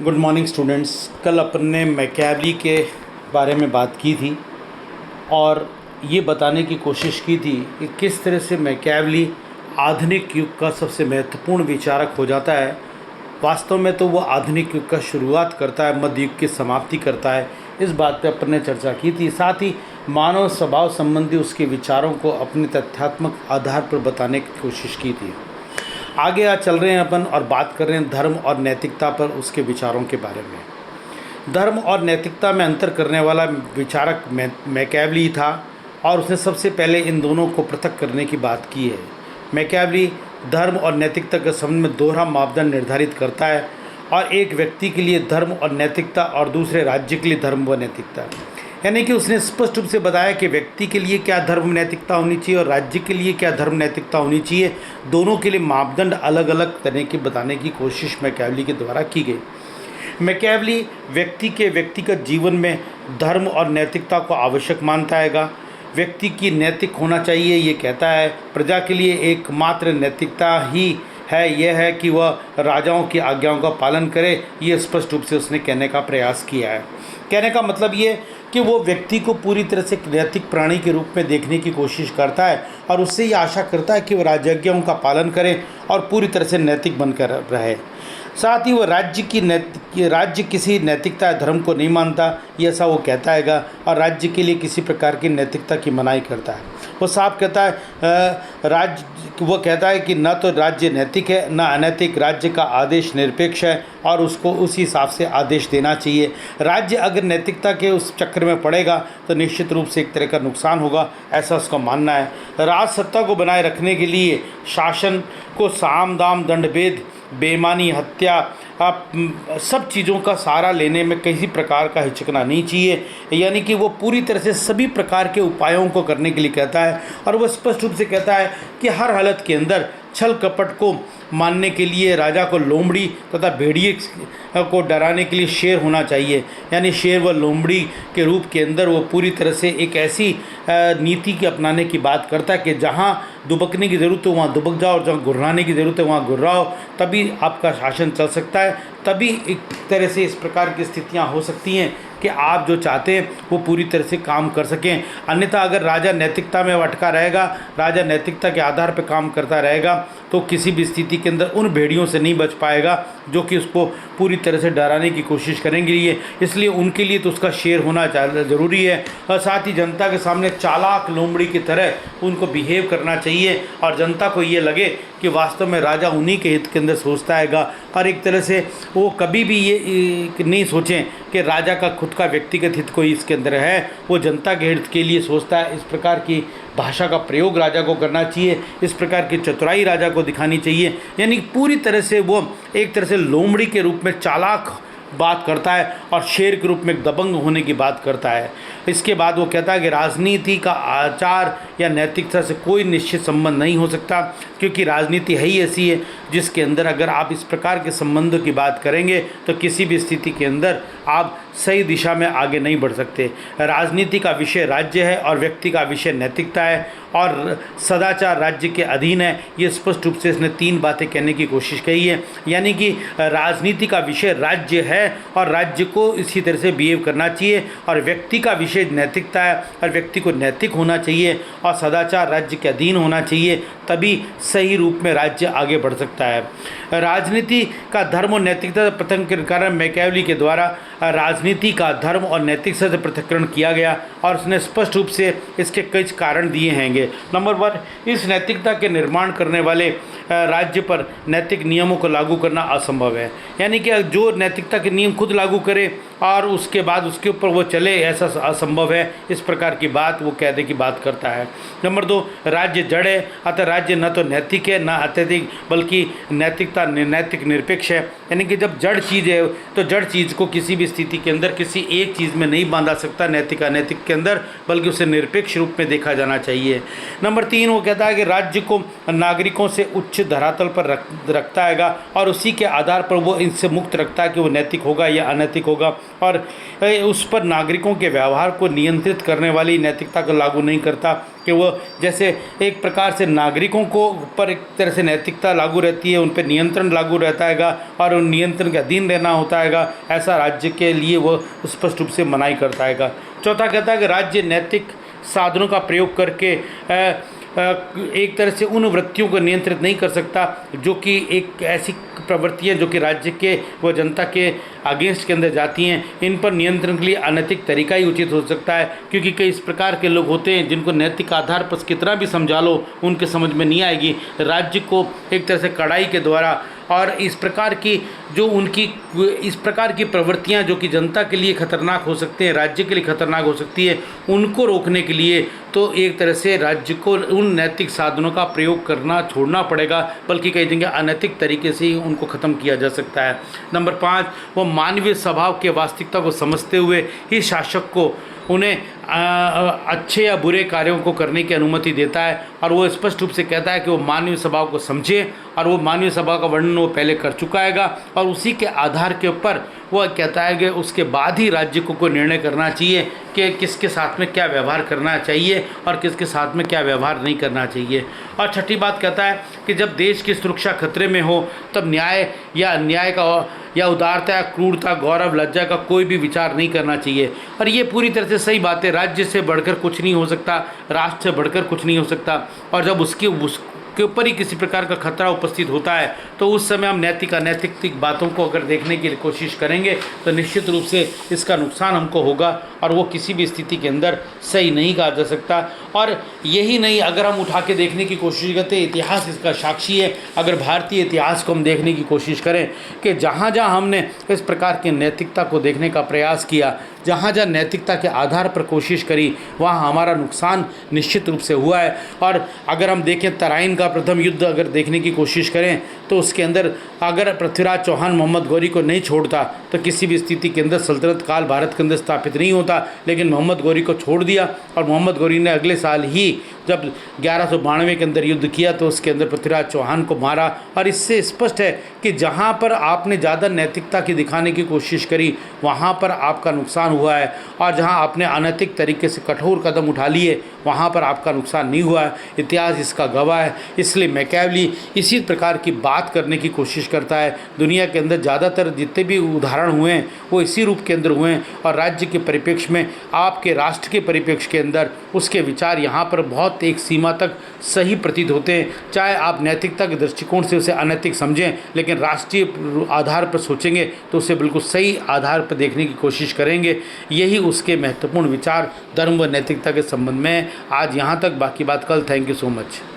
Good morning students. कल अपन ने Machiavelli के बारे में बात की थी और ये बताने की कोशिश की थी कि किस तरह से मैकियावेली आधुनिक युग का सबसे महत्वपूर्ण विचारक हो जाता है। वास्तव में तो वो आधुनिक युग का शुरुआत करता है, मध्य युग की समाप्ति करता है। इस बात पे अपन ने चर्चा की थी। साथ ही मानव स्वभाव संबंधी उसके विचारों को अपने तथ्यात्मक आधार पर बताने की कोशिश की थी। आगे आज चल रहे हैं अपन और बात कर रहे हैं धर्म और नैतिकता पर, उसके विचारों के बारे में। धर्म और नैतिकता में अंतर करने वाला विचारक मैकियावेली था और उसने सबसे पहले इन दोनों को पृथक करने की बात की है। मैकियावेली धर्म और नैतिकता के संबंध में दोहरा मापदंड निर्धारित करता है, और एक व्यक्ति के लिए धर्म और नैतिकता और दूसरे राज्य के लिए धर्म व नैतिकता। यानी कि उसने स्पष्ट रूप से बताया कि व्यक्ति के लिए क्या धर्म नैतिकता होनी चाहिए और राज्य के लिए क्या धर्म नैतिकता होनी चाहिए। दोनों के लिए मापदंड अलग अलग तरह के बताने की कोशिश मैकियावेली के द्वारा की गई। मैकियावेली व्यक्ति के व्यक्तिगत जीवन में धर्म और नैतिकता को आवश्यक मानता है। व्यक्ति की नैतिक होना चाहिए, ये कहता है। प्रजा के लिए एकमात्र नैतिकता ही है यह है कि वह राजाओं की आज्ञाओं का पालन करे। ये स्पष्ट रूप से उसने कहने का प्रयास किया है। कहने का मतलब ये कि वो व्यक्ति को पूरी तरह से नैतिक प्राणी के रूप में देखने की कोशिश करता है और उससे ये आशा करता है कि वह राजाज्ञाओं का पालन करे और पूरी तरह से नैतिक बनकर रहे। साथ ही वो राज्य किसी नैतिकता या धर्म को नहीं मानता, ये ऐसा वो कहता है, और राज्य के लिए किसी प्रकार की नैतिकता की मनाही करता है। वो साफ कहता है वो कहता है कि न तो राज्य नैतिक है न अनैतिक। राज्य का आदेश निरपेक्ष है और उसको उसी हिसाब से आदेश देना चाहिए। राज्य अगर नैतिकता के उस चक्र में पड़ेगा तो निश्चित रूप से एक तरह का नुकसान होगा, ऐसा उसका मानना है। राज सत्ता को बनाए रखने के लिए शासन को साम दाम दंडभेद बेईमानी हत्या सब चीज़ों का सहारा लेने में किसी प्रकार का हिचकना नहीं चाहिए। यानी कि वो पूरी तरह से सभी प्रकार के उपायों को करने के लिए कहता है और वो स्पष्ट रूप से कहता है कि हर हालत के अंदर छल कपट को मानने के लिए राजा को लोमड़ी तथा भेड़िए को डराने के लिए शेर होना चाहिए। यानी शेर व लोमड़ी के रूप के अंदर वो पूरी तरह से एक ऐसी नीति के अपनाने की बात करता है कि जहाँ दुबकने की ज़रूरत है वहाँ दुबक जाओ और जहाँ गुर्राने की ज़रूरत है वहाँ गुर्राओ, तभी आपका शासन चल सकता है। तभी एक तरह से इस प्रकार की स्थितियाँ हो सकती हैं कि आप जो चाहते हैं वो पूरी तरह से काम कर सकें। अन्यथा अगर राजा नैतिकता में अटका रहेगा, राजा नैतिकता के आधार पर काम करता रहेगा, तो किसी भी स्थिति के अंदर उन भेड़ियों से नहीं बच पाएगा जो कि उसको पूरी तरह से डराने की कोशिश करेंगे। इसलिए उनके लिए तो उसका शेर होना ज़रूरी है और साथ ही जनता के सामने चालाक लोमड़ी की तरह उनको बिहेव करना चाहिए और जनता को ये लगे कि वास्तव में राजा उन्हीं के हित के अंदर सोचता है। और एक तरह से वो कभी भी ये नहीं सोचें कि राजा का खुद का व्यक्तिगत हित कोई इसके अंदर है, वो जनता के हित के लिए सोचता है। इस प्रकार की भाषा का प्रयोग राजा को करना चाहिए, इस प्रकार की चतुराई राजा को दिखानी चाहिए। यानी पूरी तरह से वो एक तरह से लोमड़ी के रूप में चालाक बात करता है और शेर के रूप में दबंग होने की बात करता है। इसके बाद वो कहता है कि राजनीति का आचार या नैतिकता से कोई निश्चित संबंध नहीं हो सकता, क्योंकि राजनीति है ही ऐसी है जिसके अंदर अगर आप इस प्रकार के संबंधों की बात करेंगे तो किसी भी स्थिति के अंदर आप सही दिशा में आगे नहीं बढ़ सकते। राजनीति का विषय राज्य है और व्यक्ति का विषय नैतिकता है और सदाचार राज्य के अधीन है। ये स्पष्ट रूप से इसने 3 बातें कहने की कोशिश की है। यानी कि राजनीति का विषय राज्य है और राज्य को इसी तरह से बिहेव करना चाहिए, और व्यक्ति का विषय नैतिकता है और व्यक्ति को नैतिक होना चाहिए और सदाचार राज्य के अधीन होना चाहिए, तभी सही रूप में राज्य आगे बढ़ सकता है। राजनीति का धर्म और नैतिकता से पृथक्करण मैकियावेली के द्वारा राजनीति का धर्म और नैतिकता से पृथक्करण किया गया और उसने स्पष्ट रूप से इसके कई कारण दिए हैंगे। नंबर 1, इस नैतिकता के निर्माण करने वाले राज्य पर नैतिक नियमों को लागू करना असंभव है। यानी कि जो नैतिकता के नियम खुद लागू करे और उसके बाद उसके ऊपर वो चले, ऐसा असंभव है। इस प्रकार की बात वो कहने की बात करता है। नंबर 2, राज्य जड़ है, अतः राज्य न तो नैतिक है न अत्यधिक, बल्कि नैतिक निरपेक्ष है। यानी कि जब जड़ चीज़ है तो जड़ चीज़ को किसी भी स्थिति के अंदर किसी एक चीज़ में नहीं बांधा सकता नैतिक अनैतिक के अंदर, बल्कि उसे निरपेक्ष रूप में देखा जाना चाहिए। नंबर 3, वो कहता है कि राज्य को नागरिकों से उच्च धरातल पर रखता है और उसी के आधार पर वो इनसे मुक्त रखता है कि वो नैतिक होगा या अनैतिक होगा, और उस पर नागरिकों के व्यवहार को नियंत्रित करने वाली नैतिकता को लागू नहीं करता। कि वो जैसे एक प्रकार से नागरिकों को पर एक तरह से नैतिकता लागू रहती है, उन पर नियंत्रण लागू रहता हैगा और उन नियंत्रण के अधीन रहना होता हैगा, ऐसा राज्य के लिए वो स्पष्ट रूप से मनाही करता हैगा। चौथा कहता है कि राज्य नैतिक साधनों का प्रयोग करके एक तरह से उन वृत्तियों को नियंत्रित नहीं कर सकता जो कि एक ऐसी प्रवृत्तियाँ जो कि राज्य के व जनता के अगेंस्ट के अंदर जाती हैं। इन पर नियंत्रण के लिए अनैतिक तरीका ही उचित हो सकता है, क्योंकि कई इस प्रकार के लोग होते हैं जिनको नैतिक आधार पर कितना भी समझा लो उनके समझ में नहीं आएगी। राज्य को एक तरह से कड़ाई के द्वारा और इस प्रकार की प्रवृत्तियां जो कि जनता के लिए खतरनाक हो सकते हैं, राज्य के लिए खतरनाक हो सकती है, उनको रोकने के लिए तो एक तरह से राज्य को उन नैतिक साधनों का प्रयोग करना छोड़ना पड़ेगा, बल्कि कई जगह अनैतिक तरीके से ही उनको ख़त्म किया जा सकता है। नंबर 5, वो मानवीय स्वभाव के वास्तविकता को समझते हुए ही शासक को उन्हें अच्छे या बुरे कार्यों को करने की अनुमति देता है, और वो स्पष्ट रूप से कहता है कि वो मानवीय स्वभाव को समझे, और वो मानवीय स्वभाव का वर्णन वो पहले कर चुका हैगा, और उसी के आधार के ऊपर वो कहता है कि उसके बाद ही राज्य को कोई निर्णय करना चाहिए कि किसके साथ में क्या व्यवहार करना चाहिए और किसके साथ में क्या व्यवहार नहीं करना चाहिए। और छठी बात कहता है कि जब देश की सुरक्षा खतरे में हो तब न्याय या अन्याय का या उदारता या क्रूरता, गौरव, लज्जा का कोई भी विचार नहीं करना चाहिए। और ये पूरी तरह से सही बात है। राज्य से बढ़कर कुछ नहीं हो सकता, राष्ट्र से बढ़कर कुछ नहीं हो सकता, और जब उसके ऊपर ही किसी प्रकार का खतरा उपस्थित होता है तो उस समय हम नैतिक अनैतिक बातों को अगर देखने की कोशिश करेंगे तो निश्चित रूप से इसका नुकसान हमको होगा, और वो किसी भी स्थिति के अंदर सही नहीं कहा जा सकता। और यही नहीं, अगर हम उठा के देखने की कोशिश करते, इतिहास इसका साक्षी है। अगर भारतीय इतिहास को हम देखने की कोशिश करें कि जहाँ जहाँ हमने इस प्रकार की नैतिकता को देखने का प्रयास किया, जहाँ जहाँ नैतिकता के आधार पर कोशिश करी, वहाँ हमारा नुकसान निश्चित रूप से हुआ है। और अगर हम देखें तराइन का प्रथम युद्ध अगर देखने की कोशिश करें तो उसके अंदर अगर पृथ्वीराज चौहान मोहम्मद गौरी को नहीं छोड़ता तो किसी भी स्थिति के अंदर सल्तनत काल भारत के अंदर स्थापित नहीं होता, लेकिन मोहम्मद गौरी को छोड़ दिया, और मोहम्मद गौरी ने अगले साल ही जब 1192 के अंदर युद्ध किया तो उसके अंदर पृथ्वीराज चौहान को मारा। और इससे स्पष्ट है कि जहाँ पर आपने ज़्यादा नैतिकता की दिखाने की कोशिश करी वहाँ पर आपका नुकसान हुआ है, और जहाँ आपने अनैतिक तरीके से कठोर कदम उठा लिए वहाँ पर आपका नुकसान नहीं हुआ है। इतिहास इसका गवाह है। इसलिए मैकियावेली इसी प्रकार की बात करने की कोशिश करता है। दुनिया के अंदर ज़्यादातर जितने भी उदाहरण हुए हैं वो इसी रूप के अंदर हुए हैं, और राज्य के परिप्रेक्ष्य में, आपके राष्ट्र के परिप्रेक्ष्य के अंदर उसके विचार यहाँ पर बहुत एक सीमा तक सही प्रतीत होते हैं। चाहे आप नैतिकता के दृष्टिकोण से उसे अनैतिक समझें, लेकिन राष्ट्रीय आधार पर सोचेंगे तो उसे बिल्कुल सही आधार पर देखने की कोशिश करेंगे। यही उसके महत्वपूर्ण विचार धर्म व नैतिकता के संबंध में। आज यहाँ तक, बाकी बात कल। Thank you so much.